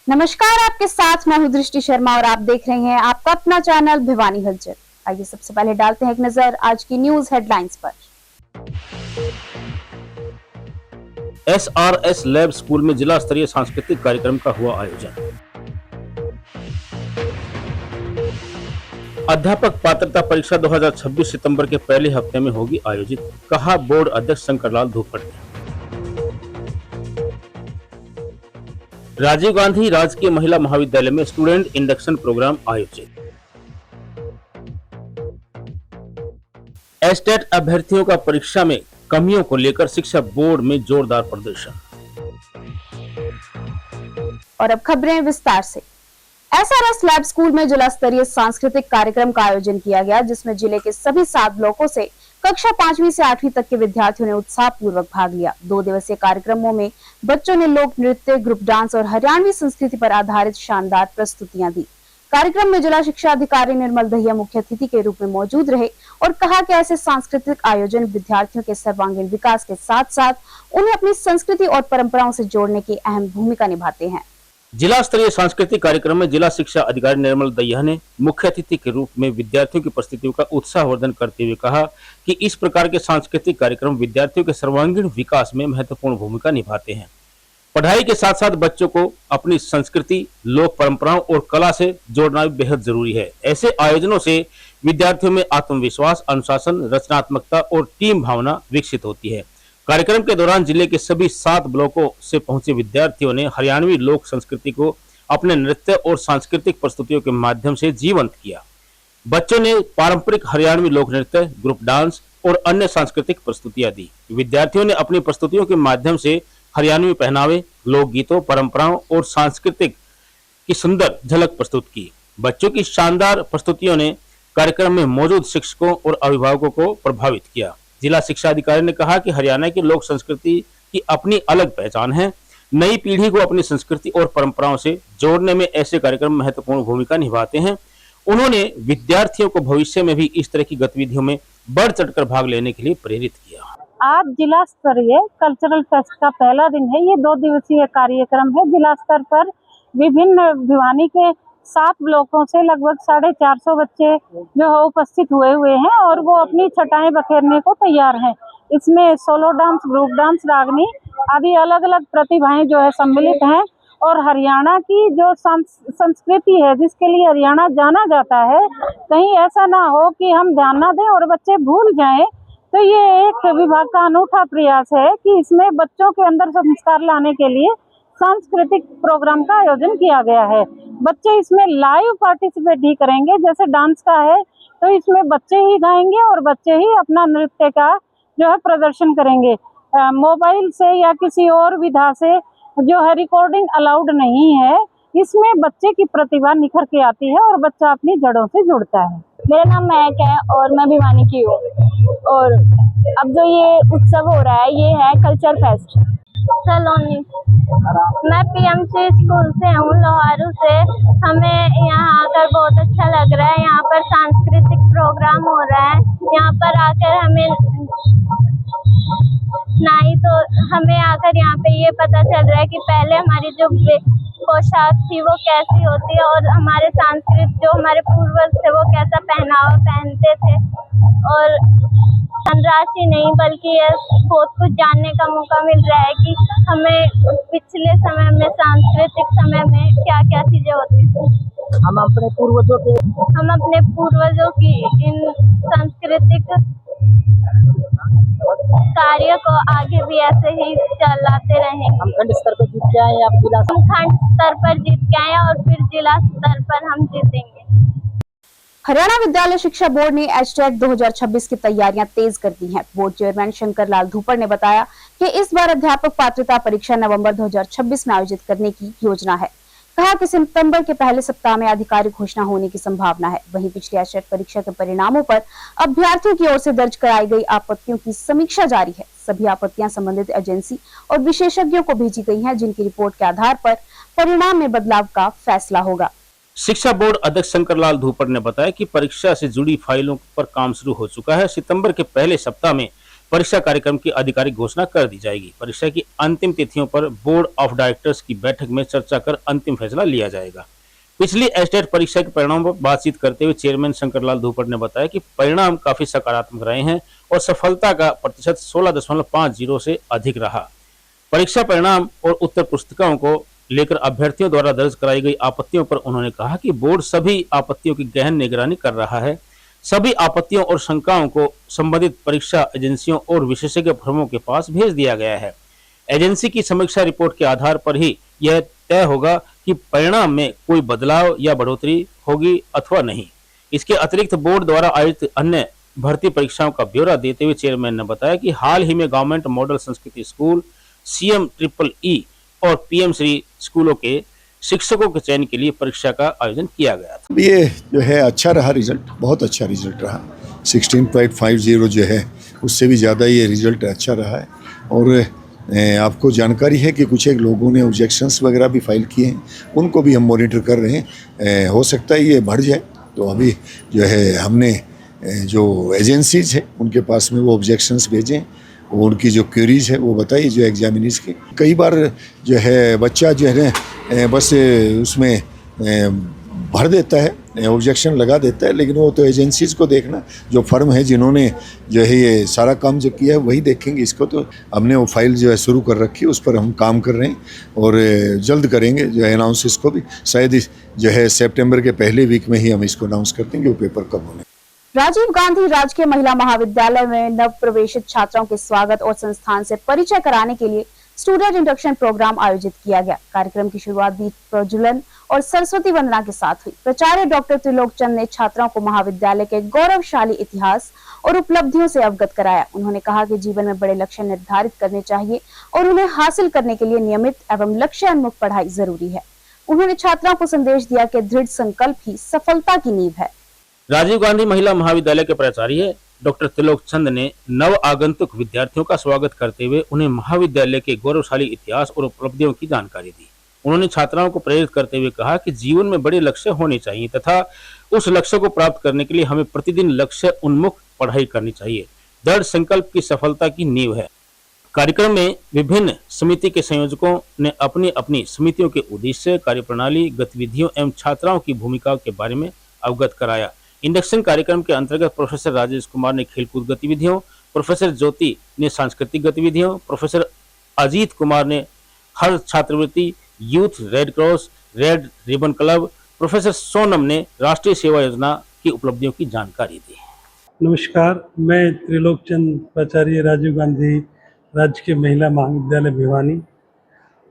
नमस्कार, आपके साथ मैं हूं दृष्टि शर्मा और आप देख रहे हैं आपका अपना चैनल भिवानी हलचल। आइए सबसे पहले डालते हैं एक नजर आज की न्यूज हेडलाइंस पर। SRS लैब स्कूल में जिला स्तरीय सांस्कृतिक कार्यक्रम का हुआ आयोजन। अध्यापक पात्रता परीक्षा 2026 सितंबर के पहले हफ्ते में होगी आयोजित, कहा बोर्ड अध्यक्ष शंकरलाल धूपड़ ने। राजीव गांधी राजकीय महिला महाविद्यालय में स्टूडेंट इंडक्शन प्रोग्राम आयोजित। एस्टेट अभ्यर्थियों का परीक्षा में कमियों को लेकर शिक्षा बोर्ड में जोरदार प्रदर्शन। और अब खबरें विस्तार से। SRS लैब स्कूल में जिला स्तरीय सांस्कृतिक कार्यक्रम का आयोजन किया गया, जिसमें जिले के सभी 7 ब्लॉकों से कक्षा 5वीं से 8वीं तक के विद्यार्थियों ने उत्साह पूर्वक भाग लिया। 2 दिवसीय कार्यक्रमों में बच्चों ने लोक नृत्य, ग्रुप डांस और हरियाणवी संस्कृति पर आधारित शानदार प्रस्तुतियां दी। कार्यक्रम में जिला शिक्षा अधिकारी निर्मल दहिया मुख्य अतिथि के रूप में मौजूद रहे और कहा कि ऐसे सांस्कृतिक आयोजन विद्यार्थियों के सर्वांगीण विकास के साथ साथ उन्हें अपनी संस्कृति और परंपराओं से जोड़ने की अहम भूमिका निभाते हैं। जिला स्तरीय सांस्कृतिक कार्यक्रम में जिला शिक्षा अधिकारी निर्मल दहिया ने मुख्य अतिथि के रूप में विद्यार्थियों की प्रस्तुतियों का उत्साहवर्धन करते हुए कहा कि इस प्रकार के सांस्कृतिक कार्यक्रम विद्यार्थियों के सर्वांगीण विकास में महत्वपूर्ण भूमिका निभाते हैं। पढ़ाई के साथ साथ बच्चों को अपनी संस्कृति, लोक परंपराओं और कला से जोड़ना भी बेहद जरूरी है। ऐसे आयोजनों से विद्यार्थियों में आत्मविश्वास, अनुशासन, रचनात्मकता और टीम भावना विकसित होती है। कार्यक्रम के दौरान जिले के सभी 7 ब्लॉकों से पहुंचे विद्यार्थियों ने हरियाणवी लोक संस्कृति को अपने नृत्य और सांस्कृतिक प्रस्तुतियों के माध्यम से जीवंत किया। बच्चों ने पारंपरिक हरियाणवी लोक नृत्य, ग्रुप डांस और अन्य सांस्कृतिक प्रस्तुतियां दी। विद्यार्थियों ने अपनी प्रस्तुतियों के माध्यम से हरियाणवी पहनावे, लोकगीतों, परंपराओं और सांस्कृतिक की सुंदर झलक प्रस्तुत की। बच्चों की शानदार प्रस्तुतियों ने कार्यक्रम में मौजूद शिक्षकों और अभिभावकों को प्रभावित किया। जिला शिक्षा अधिकारी ने कहा कि हरियाणा की लोक संस्कृति की अपनी अलग पहचान है। नई पीढ़ी को अपनी संस्कृति और परंपराओं से जोड़ने में ऐसे कार्यक्रम महत्वपूर्ण भूमिका निभाते हैं। उन्होंने विद्यार्थियों को भविष्य में भी इस तरह की गतिविधियों में बढ़ चढ़कर भाग लेने के लिए प्रेरित किया। आज जिला स्तरीय कल्चरल फेस्ट का पहला दिन है। ये 2 दिवसीय कार्यक्रम है। जिला स्तर पर विभिन्न भिवानी के 7 ब्लॉकों से लगभग 450 बच्चे जो है उपस्थित हुए हैं और वो अपनी छटाएं बखेरने को तैयार हैं। इसमें सोलो डांस, ग्रुप डांस, रागनी आदि अलग अलग प्रतिभाएं जो है सम्मिलित हैं और हरियाणा की जो संस्कृति है, जिसके लिए हरियाणा जाना जाता है, कहीं ऐसा ना हो कि हम ध्यान ना दें और बच्चे भूल जाएं। तो ये एक विभाग का अनूठा प्रयास है कि इसमें बच्चों के अंदर संस्कार लाने के लिए सांस्कृतिक प्रोग्राम का आयोजन किया गया है। बच्चे इसमें लाइव पार्टिसिपेट ही करेंगे। जैसे डांस का है तो इसमें बच्चे ही गाएंगे और बच्चे ही अपना नृत्य का जो है प्रदर्शन करेंगे। मोबाइल से या किसी और विधा से जो है रिकॉर्डिंग अलाउड नहीं है। इसमें बच्चे की प्रतिभा निखर के आती है और बच्चा अपनी जड़ों से जुड़ता है। मेरा नाम महक है और मैं भिवानी की हूँ। और अब जो ये उत्सव हो रहा है ये है कल्चर फेस्ट। सलोनी, मैं PMC स्कूल से हूँ, लोहारू से। हमें यहाँ आकर बहुत अच्छा लग रहा है। यहाँ पर सांस्कृतिक प्रोग्राम हो रहा है। यहाँ पर आकर हमें आकर यहाँ पे ये पता चल रहा है कि पहले हमारी जो पोशाक थी वो कैसी होती है और हमारे जो हमारे पूर्वज थे वो कैसा पहनावा पहनते थे। और धनराशि नहीं बल्कि बहुत कुछ जानने का मौका मिल रहा है कि हमें पिछले समय में, सांस्कृतिक समय में क्या क्या चीजें होती थी। हम अपने पूर्वजों की इन सांस्कृतिक कार्य को आगे भी ऐसे ही चलाते रहेंगे। हम खंड स्तर पर जीत के आए, आप जिला हम खंड स्तर पर जीत के आए और फिर जिला स्तर पर हम जीतेंगे। हरियाणा विद्यालय शिक्षा बोर्ड ने एचटेट 2026 की तैयारियां तेज कर दी हैं। बोर्ड चेयरमैन शंकरलाल धूपड़ ने बताया कि इस बार अध्यापक पात्रता परीक्षा नवंबर 2026 में आयोजित करने की योजना है। कहा कि सितंबर के पहले सप्ताह में आधिकारिक घोषणा होने की संभावना है। वहीं पिछली एचटेट परीक्षा के परिणामों पर अभ्यर्थियों की ओर से दर्ज कराई गई आपत्तियों की समीक्षा जारी है। सभी आपत्तियां संबंधित एजेंसी और विशेषज्ञों को भेजी गई हैं, जिनकी रिपोर्ट के आधार पर परिणाम में बदलाव का फैसला होगा। शिक्षा बोर्ड अध्यक्ष शंकरलाल धूपड़ ने बताया कि परीक्षा से जुड़ी फाइलों पर काम शुरू हो चुका है। सितंबर के पहले सप्ताह में परीक्षा कार्यक्रम की आधिकारिक घोषणा कर दी जाएगी। परीक्षा की अंतिम तिथियों पर बोर्ड ऑफ डायरेक्टर्स की बैठक में चर्चा कर अंतिम फैसला लिया जाएगा। पिछली एस्टेट परीक्षा के परिणामों पर बातचीत करते हुए चेयरमैन शंकरलाल धूपड़ ने बताया कि परिणाम काफी सकारात्मक रहे हैं और सफलता का प्रतिशत 16.50 से अधिक रहा। परीक्षा परिणाम और उत्तर पुस्तिकाओं को लेकर अभ्यर्थियों द्वारा दर्ज कराई गई आपत्तियों पर उन्होंने कहा कि बोर्ड सभी आपत्तियों की गहन निगरानी कर रहा है। सभी आपत्तियों और शंकाओं को संबंधित परीक्षा एजेंसियों और विशेषज्ञ फर्मों के पास भेज दिया गया है। एजेंसी की समीक्षा रिपोर्ट के आधार पर ही यह तय होगा कि परिणाम में कोई बदलाव या बढ़ोतरी होगी अथवा नहीं। इसके अतिरिक्त बोर्ड द्वारा आयोजित अन्य भर्ती परीक्षाओं का ब्यौरा देते हुए चेयरमैन ने बताया कि हाल ही में गवर्नमेंट मॉडल संस्कृति स्कूल, CMEEE और PM श्री स्कूलों के शिक्षकों के चयन के लिए परीक्षा का आयोजन किया गया था। ये जो है अच्छा रहा, रिजल्ट बहुत अच्छा रिजल्ट रहा। 16.50 जो है उससे भी ज़्यादा ये रिजल्ट अच्छा रहा है। और आपको जानकारी है कि कुछ एक लोगों ने ऑब्जेक्शंस वगैरह भी फाइल किए हैं, उनको भी हम मॉनिटर कर रहे हैं। हो सकता है ये बढ़ जाए, तो अभी जो है हमने जो एजेंसीज है उनके पास में वो ऑब्जेक्शंस भेजें और उनकी जो क्वेरीज है वो बताइए जो एग्जामिनीज की। कई बार जो है बच्चा जो है ना बस उसमें भर देता है, ऑब्जेक्शन लगा देता है, लेकिन वो तो एजेंसीज को देखना, जो फर्म है जिन्होंने जो है ये सारा काम जो किया है वही देखेंगे इसको। तो हमने वो फाइल जो है शुरू कर रखी है, उस पर हम काम कर रहे हैं और जल्द करेंगे जो है अनाउंस इसको भी। शायद जो है सितंबर के पहले वीक में ही हम इसको अनाउंस कर देंगे वो पेपर कब होने। राजीव गांधी राजकीय महिला महाविद्यालय में नव प्रवेशित छात्राओं के स्वागत और संस्थान से परिचय कराने के लिए स्टूडेंट इंडक्शन प्रोग्राम आयोजित किया गया। कार्यक्रम की शुरुआत दीप प्रज्वलन और सरस्वती वंदना के साथ हुई। प्राचार्य डॉक्टर त्रिलोक चंद ने छात्राओं को महाविद्यालय के गौरवशाली इतिहास और उपलब्धियों से अवगत कराया। उन्होंने कहा कि जीवन में बड़े लक्ष्य निर्धारित करने चाहिए और उन्हें हासिल करने के लिए नियमित एवं लक्ष्योन्मुख पढ़ाई जरूरी है। उन्होंने छात्राओं को संदेश दिया कि दृढ़ संकल्प ही सफलता की नींव है। राजीव गांधी महिला महाविद्यालय के प्राचार्य डॉक्टर त्रिलोक चंद ने नव आगंतुक विद्यार्थियों का स्वागत करते हुए उन्हें महाविद्यालय के गौरवशाली इतिहास और उपलब्धियों की जानकारी दी। उन्होंने छात्राओं को प्रेरित करते हुए कहा कि जीवन में बड़े लक्ष्य होने चाहिए तथा उस लक्ष्य को प्राप्त करने के लिए हमें प्रतिदिन लक्ष्य उन्मुख पढ़ाई करनी चाहिए। दृढ़ संकल्प की सफलता की नींव है। कार्यक्रम में विभिन्न समिति के संयोजकों ने अपनी अपनी समितियों के उद्देश्य, कार्यप्रणाली, गतिविधियों एवं छात्राओं की भूमिका के बारे में अवगत कराया। इंडक्शन कार्यक्रम के अंतर्गत प्रोफेसर राजेश कुमार ने खेलकूद गतिविधियों, प्रोफेसर ज्योति ने सांस्कृतिक गतिविधियों, प्रोफेसर अजीत कुमार ने हर छात्रवृत्ति, youth red cross, red ribbon club, professor Sonam ने राष्ट्रीय सेवा योजना की उपलब्धियों की जानकारी दी। नमस्कार, मैं त्रिलोक चंद प्राचार्य राजीव गांधी राजकीय महिला महाविद्यालय भिवानी।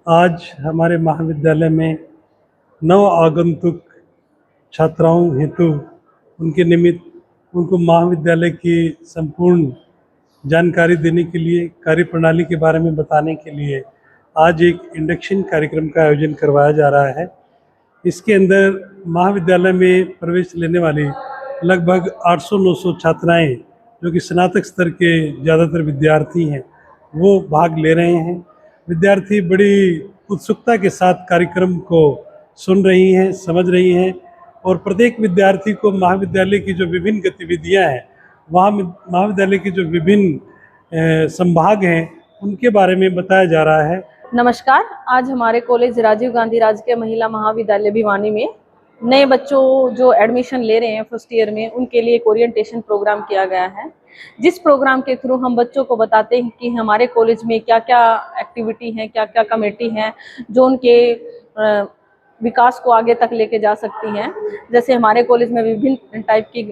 आज हमारे महाविद्यालय में नव आगंतुक छात्राओं हेतु उनके निमित्त उनको महाविद्यालय की संपूर्ण जानकारी देने के लिए, कार्यप्रणाली के बारे में बताने के लिए आज एक इंडक्शन कार्यक्रम का आयोजन करवाया जा रहा है। इसके अंदर महाविद्यालय में प्रवेश लेने वाली लगभग 800-900 छात्राएं, जो कि स्नातक स्तर के ज़्यादातर विद्यार्थी हैं, वो भाग ले रहे हैं। विद्यार्थी बड़ी उत्सुकता के साथ कार्यक्रम को सुन रही हैं, समझ रही हैं और प्रत्येक विद्यार्थी को महाविद्यालय की जो विभिन्न गतिविधियां हैं, वहाँ महाविद्यालय के जो विभिन्न संभाग हैं, उनके बारे में बताया जा रहा है। नमस्कार, आज हमारे कॉलेज राजीव गांधी राजकीय महिला महाविद्यालय भिवानी में नए बच्चों जो एडमिशन ले रहे हैं फर्स्ट ईयर में, उनके लिए एक ओरिएंटेशन प्रोग्राम किया गया है, जिस प्रोग्राम के थ्रू हम बच्चों को बताते हैं कि हमारे कॉलेज में क्या क्या एक्टिविटी हैं, क्या क्या कमेटी हैं जो उनके विकास को आगे तक लेके जा सकती हैं। जैसे हमारे कॉलेज में विभिन्न टाइप की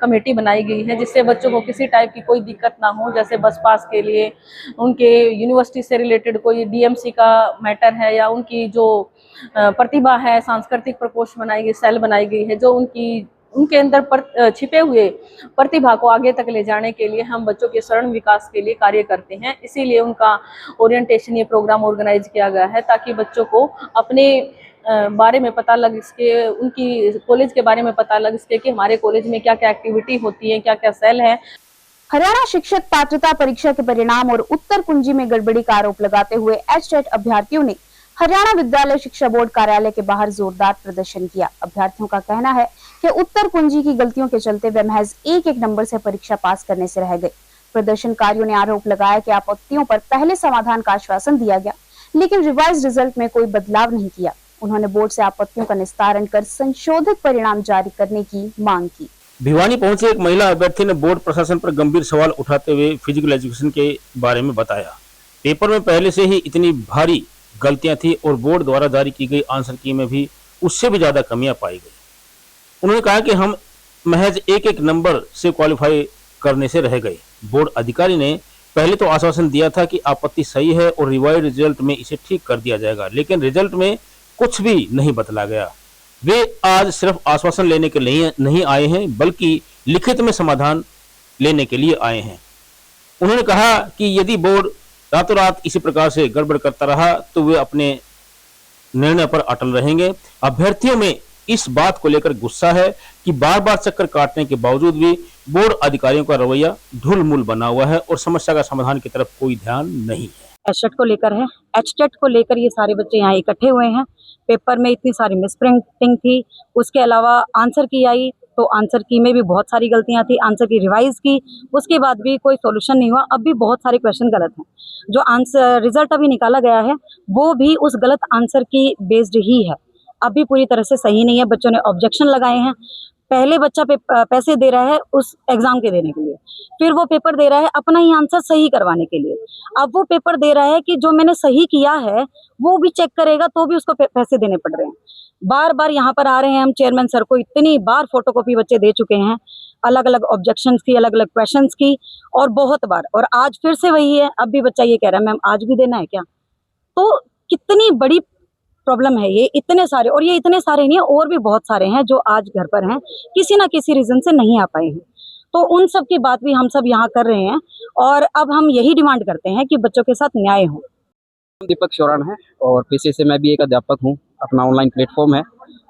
कमेटी बनाई गई है, जिससे बच्चों को किसी टाइप की कोई दिक्कत ना हो। जैसे बस पास के लिए, उनके यूनिवर्सिटी से रिलेटेड कोई DMC का मैटर है, या उनकी जो प्रतिभा है, सांस्कृतिक प्रकोष्ठ बनाई गई, सेल बनाई गई है, जो उनके अंदर छिपे हुए प्रतिभा को आगे तक ले जाने के लिए हम बच्चों के सर्वांगीण विकास के लिए कार्य करते हैं। इसीलिए उनका ओरिएंटेशन ये प्रोग्राम ऑर्गेनाइज किया गया है, ताकि बच्चों को अपने बारे में पता लग सके, उनकी कॉलेज के बारे में पता लग सके कि हमारे कॉलेज में क्या क्या एक्टिविटी होती है, क्या क्या सेल है। हरियाणा शिक्षक पात्रता परीक्षा के परिणाम और उत्तर कुंजी में गड़बड़ी का आरोप लगाते हुए एचटेट अभ्यर्थियों ने हरियाणा विद्यालय शिक्षा बोर्ड कार्यालय के बाहर जोरदार प्रदर्शन किया। अभ्यर्थियों का कहना है कि उत्तर कुंजी की गलतियों के चलते वे महज एक नंबर से परीक्षा पास करने से रह गए। प्रदर्शनकारियों ने आरोप लगाया कि आपत्तियों पर पहले समाधान का आश्वासन दिया गया, लेकिन रिवाइज रिजल्ट में कोई बदलाव नहीं किया। उन्होंने बोर्ड से आपत्तियों का निस्तारण कर संशोधित परिणाम जारी करने की मांग की। भिवानी पहुंचे एक महिला अभ्यर्थी ने बोर्ड प्रशासन पर गंभीर सवाल उठाते हुए फिजिकल एजुकेशन के बारे में बताया। पेपर में पहले से ही इतनी भारी गलतियां थी और बोर्ड द्वारा जारी की गई आंसर की में भी उससे भी ज्यादा कमियां पाई गई। उन्होंने कहा कि हम महज एक नंबर से क्वालिफाई करने से रह गए। बोर्ड अधिकारी ने पहले तो आश्वासन दिया था कि आपत्ति सही है और रिवाइज रिजल्ट में इसे ठीक कर दिया जाएगा, लेकिन रिजल्ट में कुछ भी नहीं बदला गया। वे आज सिर्फ आश्वासन लेने के लिए नहीं आए हैं, बल्कि लिखित में समाधान लेने के लिए आए हैं। उन्होंने कहा कि यदि बोर्ड रातों रात इसी प्रकार से गड़बड़ करता रहा तो वे अपने निर्णय पर अटल रहेंगे। अभ्यर्थियों में इस बात को लेकर गुस्सा है कि बार बार चक्कर काटने के बावजूद भी बोर्ड अधिकारियों का रवैया ढुलमुल बना हुआ है और समस्या का समाधान की तरफ कोई ध्यान नहीं है। एचटेट को लेकर है, एचटेट को लेकर ये सारे बच्चे यहाँ इकट्ठे हुए हैं। पेपर में इतनी सारी मिसप्रिंटिंग थी, उसके अलावा आंसर की आई तो आंसर की में भी बहुत सारी गलतियां थी। आंसर की रिवाइज की, उसके बाद भी कोई सॉल्यूशन नहीं हुआ। अब भी बहुत सारे क्वेश्चन गलत हैं। जो आंसर रिजल्ट अभी निकाला गया है वो भी उस गलत आंसर की बेस्ड ही है, अभी पूरी तरह से सही नहीं है। बच्चों ने ऑब्जेक्शन लगाए हैं। पहले बच्चा पैसे दे रहा है उस एग्जाम के देने के लिए, फिर वो पेपर दे रहा है अपना ही आंसर सही करवाने के लिए। अब वो पेपर दे रहा है कि जो मैंने सही किया है वो भी चेक करेगा तो भी उसको पैसे देने पड़ रहे हैं। बार बार यहाँ पर आ रहे हैं हम चेयरमैन सर को, इतनी बार फोटोकॉपी बच्चे दे चुके हैं, अलग अलग ऑब्जेक्शंस की, अलग अलग क्वेश्चंस की, और बहुत बार, और आज फिर से वही है। अब भी बच्चा ये कह रहा है मैम आज भी देना है क्या? तो कितनी बड़ी प्रॉब्लम है ये। इतने सारे, और ये इतने सारे नहीं है, और भी बहुत सारे हैं जो आज घर पर हैं, किसी ना किसी रीजन से नहीं आ पाए हैं। तो उन सब की बात भी हम सब यहाँ कर रहे हैं और अब हम यही डिमांड करते हैं कि बच्चों के साथ न्याय हो। दीपक शौरान है और पेशे से मैं भी एक अध्यापक हूँ। अपना ऑनलाइन प्लेटफॉर्म है।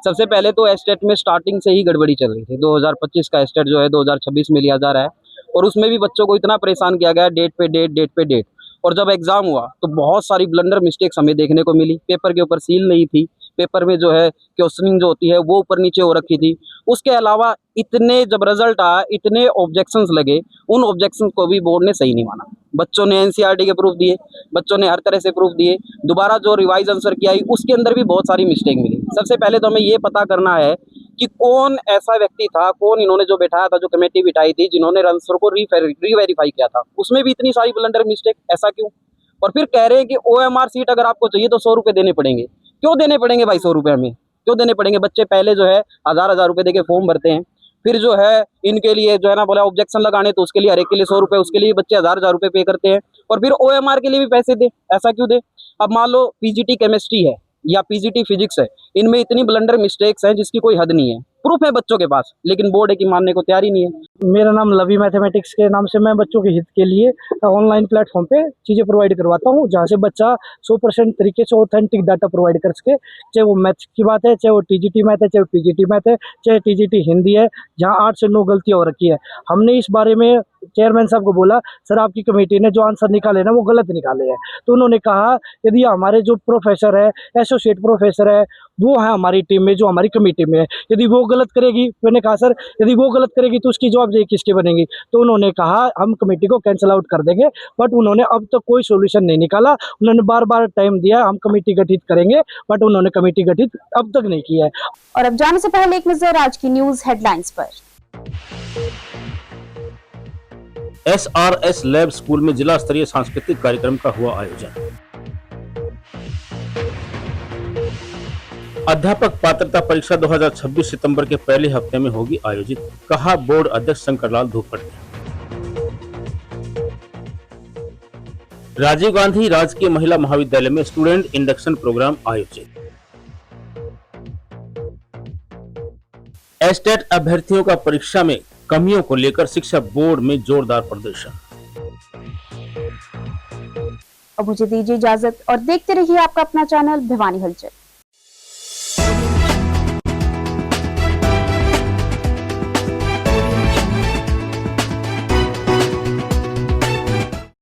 सबसे पहले तो एस्टेट में स्टार्टिंग से ही गड़बड़ी चल रही थी। 2025 का एस्टेट जो है 2026 में लिया जा रहा है और उसमें भी बच्चों को इतना परेशान किया गया, डेट पे डेट। और जब एग्जाम हुआ तो बहुत सारी ब्लंडर मिस्टेक्स हमें देखने को मिली। पेपर के ऊपर सील नहीं थी, पेपर में जो है क्वेश्चनिंग जो होती है वो ऊपर नीचे हो रखी थी। उसके अलावा इतने, जब रिजल्ट आया इतने ऑब्जेक्शंस लगे, उन ऑब्जेक्शंस को भी बोर्ड ने सही नहीं माना। बच्चों ने एनसीईआरटी के प्रूफ दिए, बच्चों ने हर तरह से प्रूफ दिए। दोबारा जो रिवाइज आंसर की आई उसके अंदर भी बहुत सारी मिस्टेक मिली। सबसे पहले तो हमें ये पता करना है कि कौन ऐसा व्यक्ति था, कौन इन्होंने जो बैठाया था, जो कमेटी बिठाई थी जिन्होंने आंसर को रीवेरीफाई किया था, उसमें भी इतनी सारी ब्लंडर मिस्टेक। ऐसा क्यों? और फिर कह रहे हैं कि OMR सीट अगर आपको चाहिए तो 100 रुपये देने पड़ेंगे। क्यों देने पड़ेंगे भाई 100 रुपये? हमें क्यों देने पड़ेंगे? बच्चे पहले जो है 1000 रुपये देके फॉर्म भरते हैं, फिर जो है इनके लिए जो है ना बोला ऑब्जेक्शन लगाने, तो उसके लिए हर एक के लिए 100 रुपये, उसके लिए बच्चे 1000 रुपये पे करते हैं और फिर OMR के लिए भी पैसे दे। ऐसा क्यों दे? अब मान लो PGT केमिस्ट्री है या PGT फिजिक्स है, इनमें इतनी ब्लंडर मिस्टेक्स हैं जिसकी कोई हद नहीं है। प्रूफ है बच्चों के पास, लेकिन बोर्ड है कि मानने को तैयार ही नहीं है। मेरा नाम लवी मैथमेटिक्स के नाम से, मैं बच्चों के हित के लिए ऑनलाइन प्लेटफॉर्म पे चीज़ें प्रोवाइड करवाता हूँ, जहाँ से बच्चा 100% तरीके से ऑथेंटिक डाटा प्रोवाइड कर सके। चाहे वो मैथ की बात है, चाहे वो TGT मैथ है, चाहे वो PGT मैथ है, चाहे TGT हिंदी है, जहाँ 8 से 9 गलतियाँ हो रखी है। हमने इस बारे में चेयरमैन साहब को बोला, सर आपकी कमेटी ने जो आंसर निकाले ना वो गलत निकाले हैं। तो उन्होंने कहा यदि हमारे जो प्रोफेसर है, एसोसिएट प्रोफेसर है, वो है हमारी टीम में, जो हमारी कमेटी में है, यदि वो गलत करेगी, मैंने कहा सर यदि वो गलत करेगी तो उसकी जवाबदेही किसकी बनेगी? तो उन्होंने कहा हम कमेटी को कैंसिल आउट कर देंगे, बट उन्होंने अब तक कोई सोल्यूशन नहीं निकाला। उन्होंने बार बार टाइम दिया हम कमेटी गठित करेंगे, बट उन्होंने कमेटी गठित अब तक नहीं किया है। और अब जाने से पहले एक नजर आज की न्यूज हेडलाइंस पर। SRS लैब स्कूल में जिला स्तरीय सांस्कृतिक कार्यक्रम का हुआ आयोजन। अध्यापक पात्रता परीक्षा 2026 सितंबर के पहले हफ्ते में होगी आयोजित, कहा बोर्ड अध्यक्ष शंकरलाल धूपगढ़िया। राजीव गांधी राजकीय महिला महाविद्यालय में स्टूडेंट इंडक्शन प्रोग्राम आयोजित। एस्टेट अभ्यर्थियों का परीक्षा में कमियों को लेकर शिक्षा बोर्ड में जोरदार प्रदर्शन। अब मुझे दीजिए इजाजत और देखते रहिए आपका अपना चैनल भिवानी हलचल।